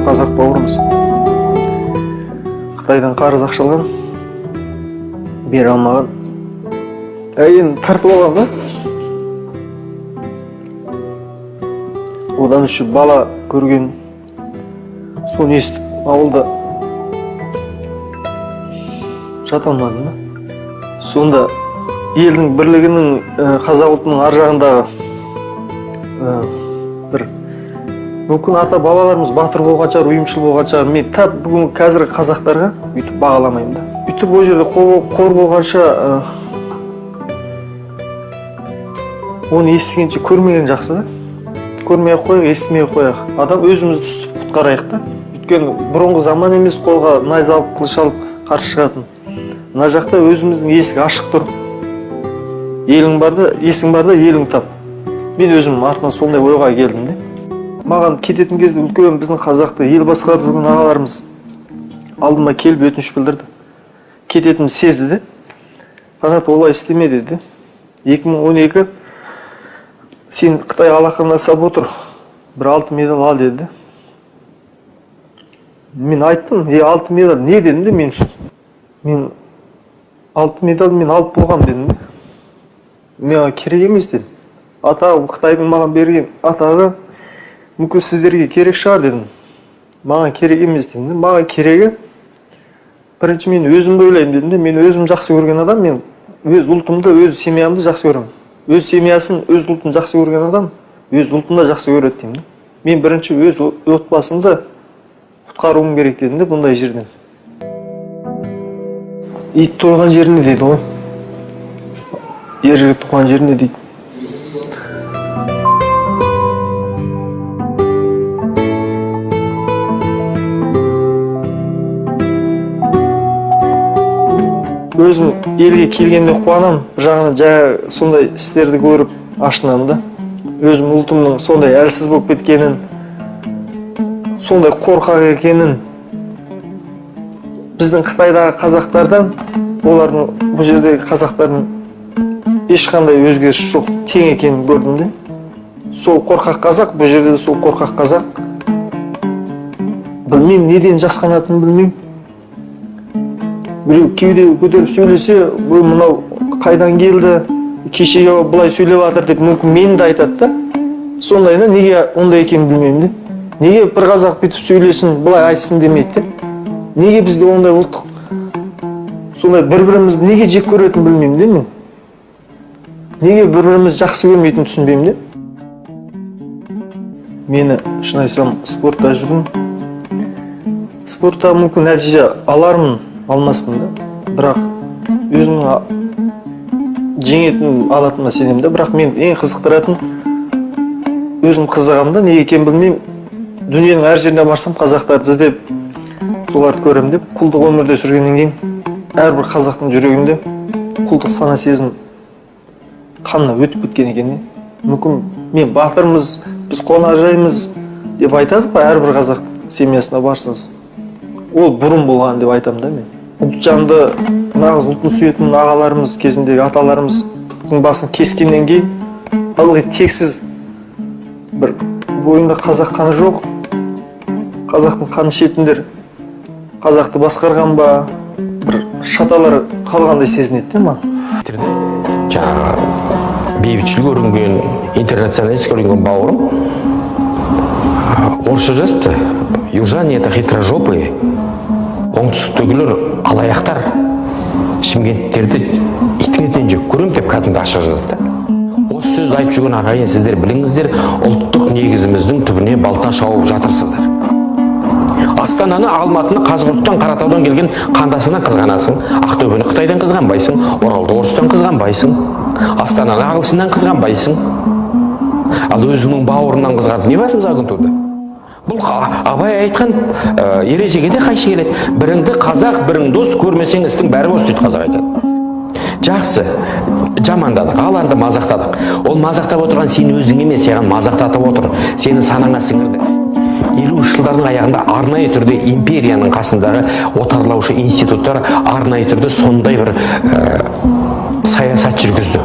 қазақ бауырымыз Қытайдан қарыз ақша алған, бере алмаған. Енді тартып алған да. Одан үші бала көрген, соны естіп ауылда жата алмадым да. Сонда елдің бірлігінің, қазақ ұлтының ар жағындағы бір мүмкін ата бабаларымыз батыр болған шығар, ұйымшыл болған шығар. Мен тап бүгін қазіргі қазақтарға үйтіп бағаламаймын да. Үйтіп ол жерде қор болғанша оны естігенше көрмеген жақсы да. Көрмей қойық, естімей қойық. Адам өзімізді үстіп құтқарайық да. Өйткені бұрынғы заман емес, қолға найза алып, қылыш алып қарсы шығатын. Мына жақта өзіміздің есік ашық тұр. Елің барда, есің барда, елің тап. Мен өзім артынан сондай ойға келдім де. Маған кететін кезде үлкен біздің қазақты ел басқарып жүрген ағаларымыз алдыма келіп өтініш білдірді. Кететінімді сезді де. Қанат олай істеме деді. 2012 сен Қытай алақанына сап отыр, бір алтын медаль ал деді. Мен айттым, алтын медаль не дедім де мен үшін. Мен алтын медаль мен алып болғам дедім де. Маған керек емес дедім. Атағы Қытайдың маған берген атағы мүмкін сіздерге керек шығар дедім. Маған керек емес дедім де. Маған керегі бірінші мен өзімді ойлаймын дедім де. Мен өзім жақсы көрген адам, мен өз ұлтымды, өз семьямды жақсы көремін. Өз семьясын, өз ұлтын жақсы көрген адам, өз ұлтын да жақсы көреді деймін. Мен бірінші өз отбасымды құтқаруым керек дедім де бұндай жерден. Ит тойған жеріне дейді ғой. Ер жігіт туған жеріне дейді. Өзім елге келгенде қуанам, жағына жай сондай істерді көріп ашынам да. Өзім ұлтымның сондай әлсіз болып кеткенін, сондай қорқақ екенін, біздің Қытайдағы қазақтардан, олардың бұл жердегі қазақтардың ешқандай өзгеріс жоқ, тең екенін көрдім де. Сол қорқақ қазақ, бұл жерде сол қорқақ қазақ. Білмеймін, неден жасқанатынын білмеймін. Біреу кеуде көтеріп сөйлесе, бұл мынау қайдан келді, кешеге бұлай сөйлеп жатыр деп мүмкін мені де айтады да. Сондайына неге ондай екенін білмеймін де. Неге бір қазақ бүйтіп сөйлесін, бұлай айтсын демейді де. Неге бізде ондай ұлттық, сондай бір-бірімізді неге жек көретінін білмеймін де мен. Неге бір-бірімізді жақсы көрмейтінін түсінбеймін де. Мені шын айтсам спортта жүрмін. Спортта мүмкін нәтиже алармын, алмаспын да. Бірақ өзімнің жеңетін алатынына сенемін да. Бірақ мен ең қызықтыратын өзім қызығамын да, неге екенін білмеймін. Дүниенің әр жеріне барсам қазақтарды іздеп соларды көремін деп. Құлдық өмірде жүргеннен кейін әрбір қазақтың жүрегінде құлдық сана сезім қанына өтіп кеткен екен де. Мүмкін мен батырмыз, біз қонақжаймыз деп айтады ғой әрбір қазақ семьясына барсаңыз. Ол бұрын болған деп айтамын да мен. Ұлтжанды, нағыз ұлтын сүйетін ағаларымыз кезіндегі аталарымыздың басын кескеннен кейін ылғи тексіз бір бойында қазақ қаны жоқ, қазақтың қаны ішетіндер қазақты басқарған ба, бір шаталар қалғандай сезінеді де ма? Жаңағы бейбітшіл көрінген, интернационалист көрінген бауырым орысша жазыпты. Южане это хитрожопые, оңтүстіктегілер алаяқтар, шымкенттерді итіңізден жек көрем деп кәдімгі ашық жазды. Осы сөзді айтып жүрген ағайын, сіздер біліңіздер, ұлттық негізіміздің түбіне балта шауып жатырсыздар. Астананы, Алматыны, Қазығұрттан, Қаратаудан келген қандасынан қызғанасың, Ақтөбені Қытайдан қызғанбайсың, Оралды орыстан қызғанбайсың, Астананы ағылшыннан қызғанбайсың. Ал өзіңнің бауырынан қызғанып не басымызға күн туды? Бұл абай айтқан ережеге де қайшы келеді. Біріңді қазақ, бірің дос көрмесең істің бәрі бос дейді қазақ айтады. Жақсы, жамандадық, аланды мазақтадық. Ол мазақтап отырған сен өзің емес, саған мазақтатып отыр. Сені санаңа сіңірді. 50 жылдардың аяғында арнайы түрде империяның қасындағы отарлаушы институттар арнайы түрде сондай бір саясат жүргізді.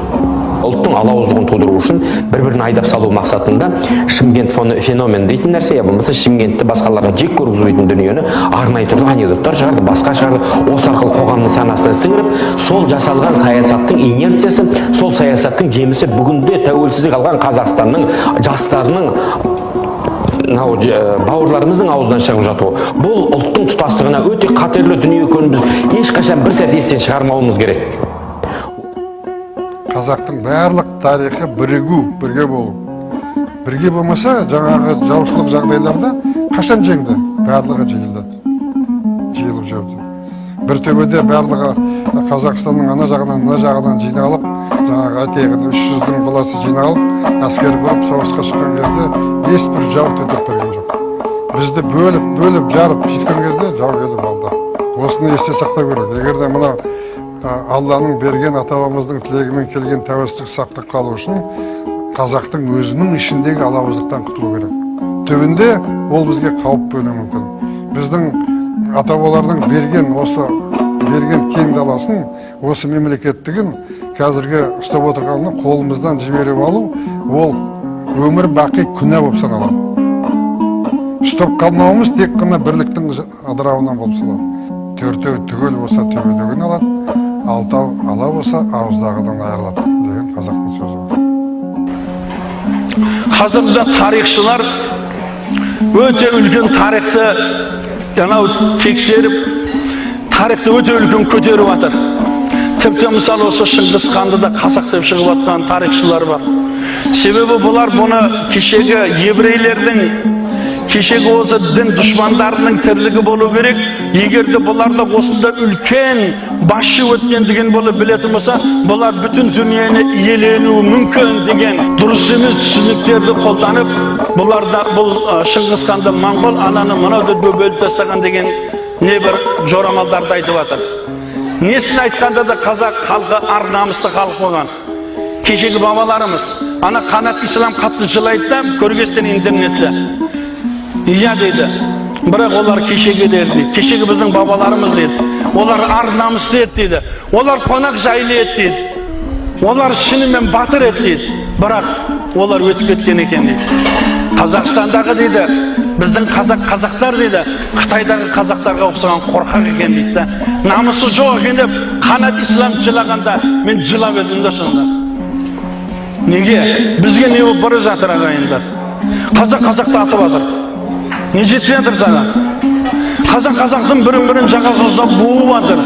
ұлттың алауыздығын тудыру үшін бір-бірін айдап салу мақсатында Шымкент феномен дейтін нәрсе, я болмаса Шымкентті басқаларға жек көргізбейтін дүниені арнайы түрде анекдоттар шығарды, басқа шығарды. Осы арқылы қоғамның санасына сіңіріп, сол жасалған саясаттың инерциясы, сол саясаттың жемісі бүгінде тәуелсіздік алған Қазақстанның жастарының бауырларымыздың аузынан шығып жатуы. Бұл ұлттың тұтастығына өте қатерлі дүние екенін біз ешқашан бір сәт естен шығармауымыз керек. Қазақтың барлық тарихы бірігу, бірге болу. Бірге болмаса, жаңағы жаушылық жағдайларда қашан жеңді? Барлығы жиылып жүрді. Бір төбеде барлығы Қазақстанның ана жағынан, мына жағынан жиналып, жаңағы айтайын 300-дің баласы жиналып, әскер құрып, соғысқа шыққан кезде ешбір жау төтеп берген жоқ. Бізді бөліп, жарып жеткен кезде жау келіп алды. Осыны есте сақтау керек. Егер де мына Алланың берген ата-бабамыздың тілегімен келген тәуелсіздік сақтап қалу үшін қазақтың өзінің ішіндегі алауыздықтан құтылу керек. Түбінде ол бізге қауіп болуы мүмкін. Біздің ата-бабалардың берген кең даласын, осы мемлекеттігін қазіргі ұстап отырғанын қолымыздан жіберіп алу, ол өмір бақи күнә болып саналады. Ұстап қалмауымыз тек қана бірліктің адырауынан болып саналады. Төртеу түгел болса төбедегін алады, алтау ала болса ауыздағыдан айырылады деген қазақтың сөзі бар. Қазіргі тарихшылар өте үлкен тарихты тексеріп, тарихты өте үлкен көтеріп жатыр. Тіпті мысалы осы Шыңғыс ханды да қазақ деп шығып жатқан тарихшылар бар. Себебі бұлар бұны кешегі еврейлердің, кешегі осы дін дұшмандарының тірлігі болу керек. Егер де бұларда осында үлкен басшы өткендігін болып білетін болса, бұлар бүтін дүниені иеленуі мүмкін деген дұрыс емес түсініктерді қолданып, бұл Шыңғыс ханды моңғол ананы мынауды бөліп тастаған деген небір жорамалдарды айтып жатыр. Несін айтқанда да қазақ халқы ар намысты халық болған. Кешегі бабаларымыз, ана қанат ислам қатты жылайды да, көргестен интернетте. Иә дейді, бірақ олар кешегі дерді, кешегі біздің бабаларымыз дейді. Олар ар намысты еді дейді, олар қонақ жайлы еді дейді. Олар шынымен батыр еді дейді, бірақ олар өтіп кеткен екен дейді. Қазақстандағы дейді, біздің қазақтар дейді, Қытайдағы қазақтарға ұқсаған қорқақ екен дейді. Намысы жоқ екен деп, қанат ислам жылағанда мен жылап едім да сонда. Неге? Бізге не болып бара жатыр ағайындар? Қазақты атып жатыр. Не жетпей жатыр саған? Қазақтың бірін жағасынан буып жатыр.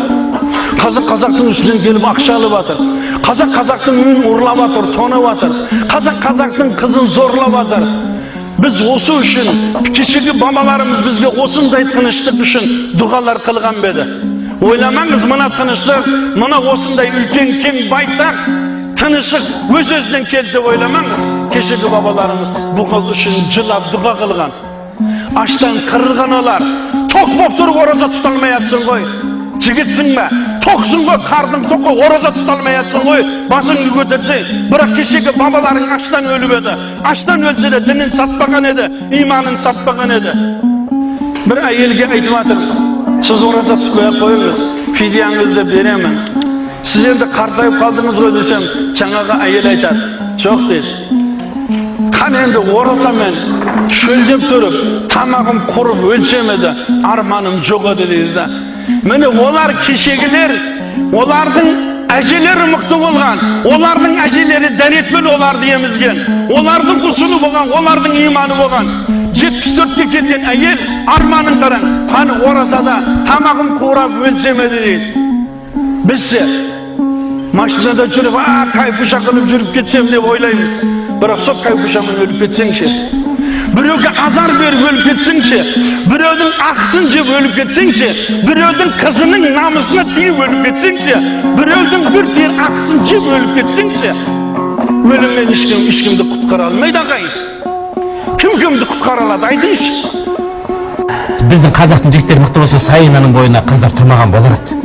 Қазақтың үстінен келіп ақша алып жатыр. Қазақтың үйін ұрлап жатыр, тонап жатыр. Қазақтың қызын зорлап жатыр. Біз осы үшін, кешегі бабаларымыз бізге осындай тыныштық үшін дұғалар қылған беді. Ойламаңыз, мына тыныштық, мына осындай үлкен кең байтақ тыныштық өз-өзінен келді деп ойламаңыз. Кешегі бабаларымыз бұл үшін жылап дұға қылған. Аштан қырылған олар. Тоқ боп тұрып ораза тұта алмай жатсың ғой. Жігітсің бе? Тоқсың ғой, қардың тоқы, ораза тұта алмай жатсың ғой. Басыңды көтерсең, бірақ кешегі бабаларың аштан өліп еді. Аштан өлсе де дінін сатпаған еді, иманын сатпаған еді. Бір әйелге айтып жатырмын, сіз ораза тұтпай қойыңыз, фидияңызды беремін. Сіз енді қартайып қалдыңыз ғой десем, жаңағы әйел айтады, жоқ дейді. Қан енді оразамен шөлдеп тұрып, тамағым құрып өлшемеді, арманым жоқ еді дейді. Міне олар кешегілер, олардың әжелері мықты болған, олардың әжелері дәретпен оларды емізген, олардың құсыны болған, олардың иманы болған. 74-ке келген әйел арманын қараң, қаны оразада тамағым құрап өлшемеді дейді. Бізде машинада жүріп, кайфуша қылып жүріп кетсем деп ойлаймыз. Бірақ сол кайфушамен өліп кетсеңші, біреуге азар беріп өліп кетсеңші, біреудің ақысын жеп өліп кетсеңші, біреудің қызының намысына тиіп өліп кетсеңші, біреудің бір тиын ақысын жеп өліп кетсеңші, өлімнен ешкімді құтқара алмайды ағайын. Кім-кімді құтқара алады, айтыңызшы. Біздің қазақтың жігіттері мықты болса, Сайынаның бойына қыздар тұрмаған болар еді.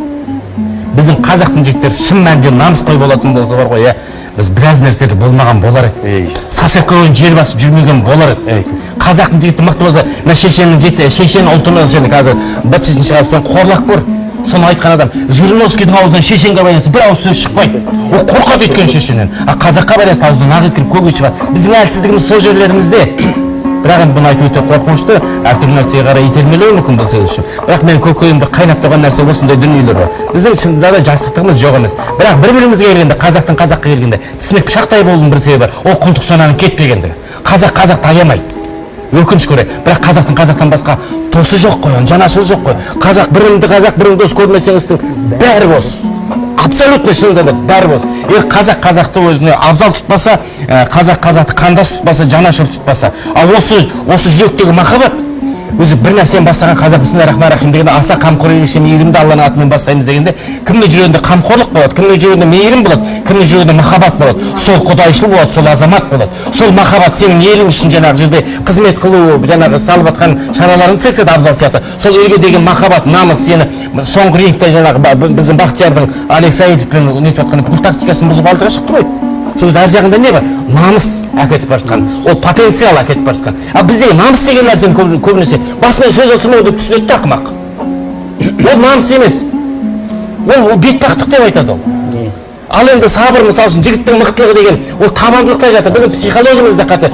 Біздің қазақтың жігіттері шын мәнінде намысқой болатын болса бар ғой, біз біраз нәрселер болмаған болар еді. Сашаковын жер басып жүрмеген болар еді. Қазақтың жігіті мықты болса, шешенің ұлтына сені қазір бітсесін шығарып сен қорлақ көр. соны айтқан адам Жириновскийдің аузынан шешенге байланысты бір ауыз сөз шықпайды. Ол қорқады өйткені шешеннен. А қазаққа байланысты аузынан ақ өткен көге шығады. Біздің әлсіздігіміз сол жерлерімізде. Бірақ енді бұны айту өте қорқынышты, әртүрлі нәрсеге қарай итермелеуі мүмкін бұл сөз үшін. Бірақ менің көкейімді қайнап тұрған нәрсе осындай дүниелер бар. Біздің шынында да жастықтығымыз жоқ емес. Бірақ бір-бірімізге келгенде, қазаққа келгенде, тісіне пышақтай болудың бір себебі бар. Ол құлдық сананың кетпегендігі. Қазақты аямайды. Өкінішке орай. Бірақ қазақтан басқа досы жоқ қой, жанашыры жоқ қой. Қазақ біріңді дос көрмесеңіздің бәрі бос. Абсолютно шынында да бәрі бос. Егер қазақты өзіне абзал тұтпаса, қазақты қандас тұтпаса, жанашыр тұтпаса, ал осы жүректегі махаббат өзі бір нәрсені бастаған қазақ бисмиллахи-рахмани-рахим дегенде аса қамқор ерекше мейірімді Алланың атымен бастаймыз дегенде кімнің жүрегінде қамқорлық болады, кімнің жүрегінде мейірім болады, кімнің жүрегінде махаббат болады, сол құдайшыл болады, сол азамат болады. Сол махаббат сенің елің үшін жаңағы жерде қызмет қылу, жаңағы салып жатқан шараларың секілді абзал сияқты. Сол елге деген махаббат, намыс сені соңғы рингте жаңағы біздің Бахтиярдың Олег Саидовпен нетіп жатқан пул тактикасын бұзып алдыға шығып тұр ғой. Сол ар жағында не бар? Намыс әкетіп бара жатқан, ол потенциал әкетіп бара жатқан. А біздегі намыс деген нәрсені көбінесе басынан сөз осырмау деп түсінеді де ақымақ. Ол намыс емес. Ол бетбақтық деп айтады ол. Ал енді сабыр, мысалы үшін жігіттің мықтылығы деген ол табандылықта жатыр. Біздің психологиямызда қате.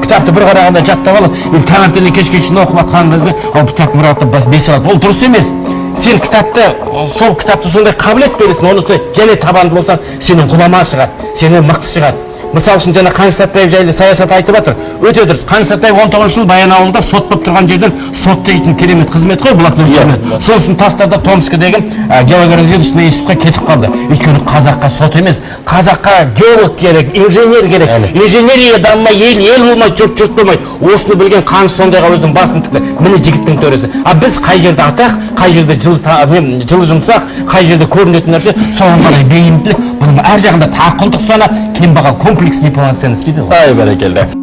Кітапты бір қарағанда жаттап алып, таңертеңнен кешке шейін оқып жатқанымызды, ол кітапты бір алып бесе алады. Ол дұрыс емес. Сен сол кітапты сондай қабілет бересің, онысы және табанды болсаң, сенің ғұлама шығады, сенің мықты шығады. Мысал үшін жаңа Қаныш Сәтпаев жайлы саясат айтып жатыр. Өте дұрыс. Қаныш Сәтпаев 19 жыл Баянауылда сот болып тұрған жерден сот дейтін керемет қызмет қой, бұлардың керемет. Сосын тастарда Томскіде деген геологоразведочный институтқа кетіп қалды. Өйткені қазаққа сот емес, қазаққа геолог керек, инженер керек. Инженерия дамымай, ел болмай, жұрт болмай. Осыны білген Қаныш сондайға өзінің басын тікті. Міне жігіттің төресі. А біз қай жерде атақ, қай жерде жылы жұмсақ, қай жерде көрінетін нәрсе, соған қарай бейімділік. Бұның әр жағында тақылдық сана, кембағал комплекс неполноценность дейді ғой. Ай, бәрекелді.